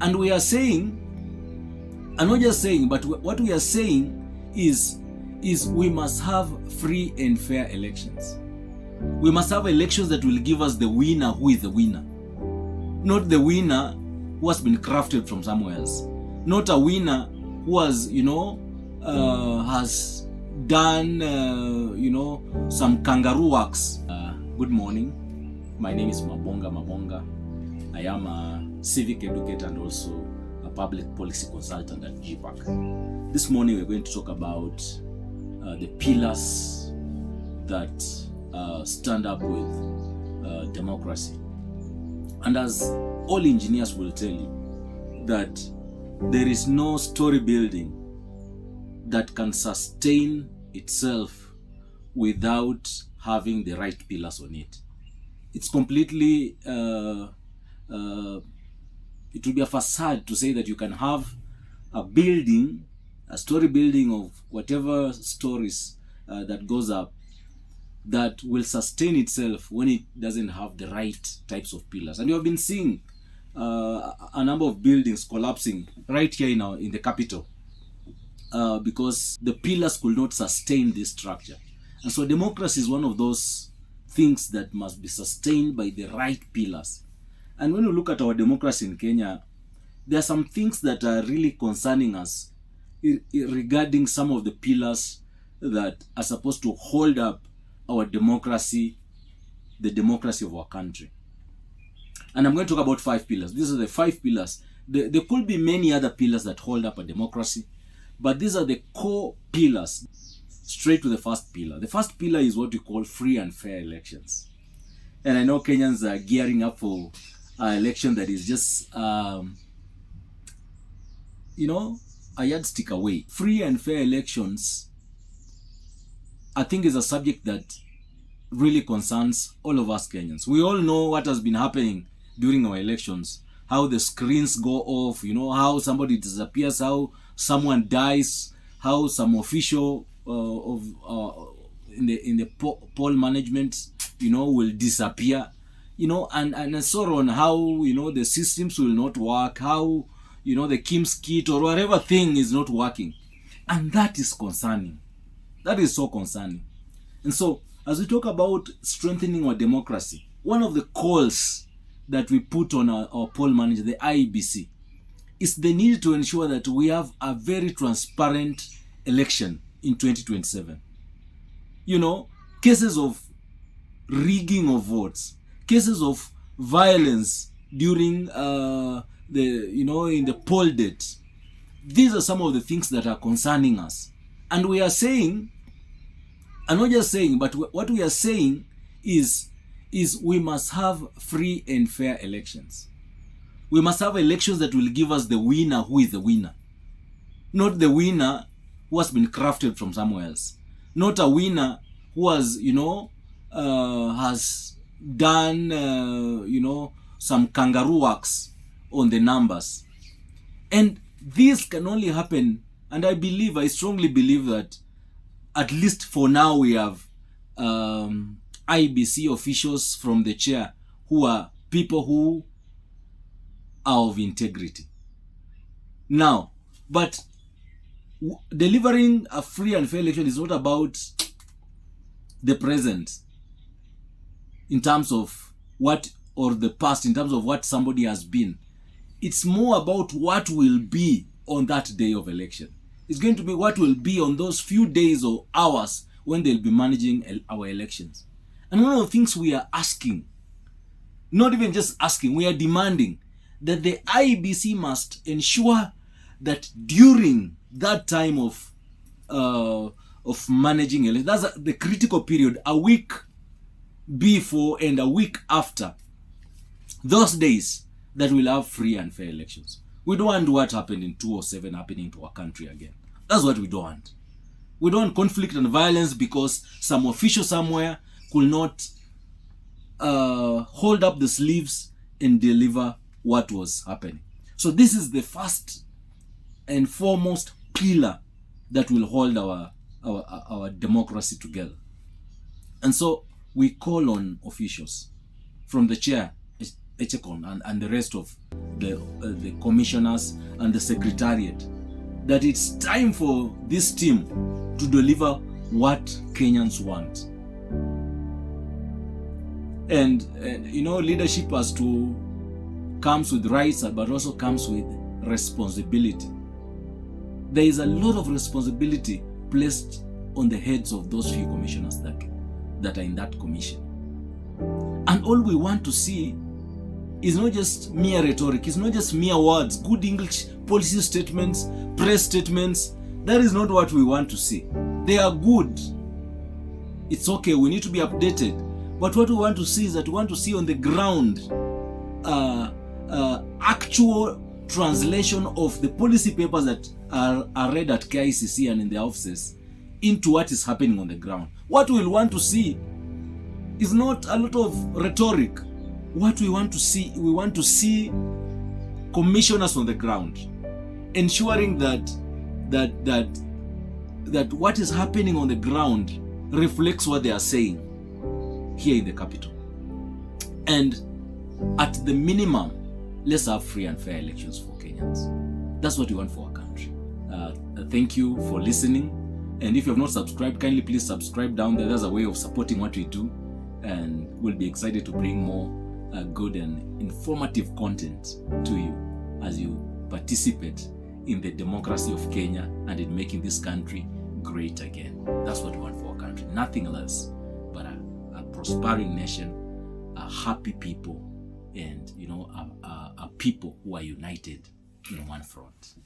And we are saying, and not just saying, but what we are saying is we must have free and fair elections. We must have elections that will give us the winner who is the winner. Not the winner who has been crafted from somewhere else. Not a winner who has, has done, some kangaroo works. Good morning. My name is Mabonga Mabonga. I am a civic educator and also a public policy consultant at GPAC. This morning we're going to talk about the pillars that stand up with democracy. And as all engineers will tell you, that there is no story building that can sustain itself without having the right pillars on it. It's completely, it would be a facade to say that you can have a building, a story building of whatever stories that goes up, that will sustain itself when it doesn't have the right types of pillars. And you have been seeing a number of buildings collapsing right here in the capital because the pillars could not sustain this structure. And so democracy is one of those things that must be sustained by the right pillars. And when you look at our democracy in Kenya, there are some things that are really concerning us regarding some of the pillars that are supposed to hold up our democracy, the democracy of our country. And I'm going to talk about 5 pillars. These are the 5 pillars. There could be many other pillars that hold up a democracy, but these are the core pillars. Straight to the first pillar. The first pillar is what we call free and fair elections. And I know Kenyans are gearing up for an election that is just, a yardstick away. Free and fair elections, I think, is a subject that really concerns all of us Kenyans. We all know what has been happening during our elections, how the screens go off, how somebody disappears, how someone dies, how some official in the poll management, will disappear, and so on, how, the systems will not work, how, the KIMS kit or whatever thing is not working. And that is concerning. That is so concerning. And so, as we talk about strengthening our democracy, one of the calls that we put on our poll manager, the IEBC, is the need to ensure that we have a very transparent election in 2027. Cases of rigging of votes, cases of violence during in the poll date. These are some of the things that are concerning us. And we are saying, and not just saying, but what we are saying is we must have free and fair elections. We must have elections that will give us the winner who is the winner. Not the winner who has been crafted from somewhere else. Not a winner who has, has done, some kangaroo works on the numbers. And this can only happen, and I strongly believe that at least for now we have IEBC officials from the chair who are people who are of integrity. Now, but delivering a free and fair election is not about the present in terms of what, or the past in terms of what somebody has been. It's more about what will be on that day of election. It's going to be what will be on those few days or hours when they'll be managing our elections. And one of the things we are asking, not even just asking, we are demanding that the IEBC must ensure that during that time of managing elections, that's the critical period, a week before and a week after those days, that we'll have free and fair elections. We don't want what happened in 2007 happening to our country again. That's what we don't want. We don't want conflict and violence because some official somewhere could not hold up the sleeves and deliver what was happening. So this is the first and foremost pillar that will hold our democracy together. And so we call on officials from the chair Echekon and the rest of the commissioners and the secretariat that it's time for this team to deliver what Kenyans want. And leadership comes with rights, but also comes with responsibility. There is a lot of responsibility placed on the heads of those few commissioners that are in that commission. And all we want to see is not just mere rhetoric, it's not just mere words, good English policy statements, press statements. That is not what we want to see. They are good. It's okay, we need to be updated. But what we want to see is that we want to see on the ground actual translation of the policy papers that are read at KICC and in the offices into what is happening on the ground. What we'll want to see is not a lot of rhetoric. What we want to see commissioners on the ground, ensuring that what is happening on the ground reflects what they are saying here in the capital. And at the minimum, let's have free and fair elections for Kenyans. That's what we want for our country. Thank you for listening. And if you have not subscribed, kindly please subscribe down there. There's a way of supporting what we do. And we'll be excited to bring more good and informative content to you as you participate in the democracy of Kenya and in making this country great again. That's what we want for our country. Nothing less but a prospering nation, a happy people, and a people who are united in one front.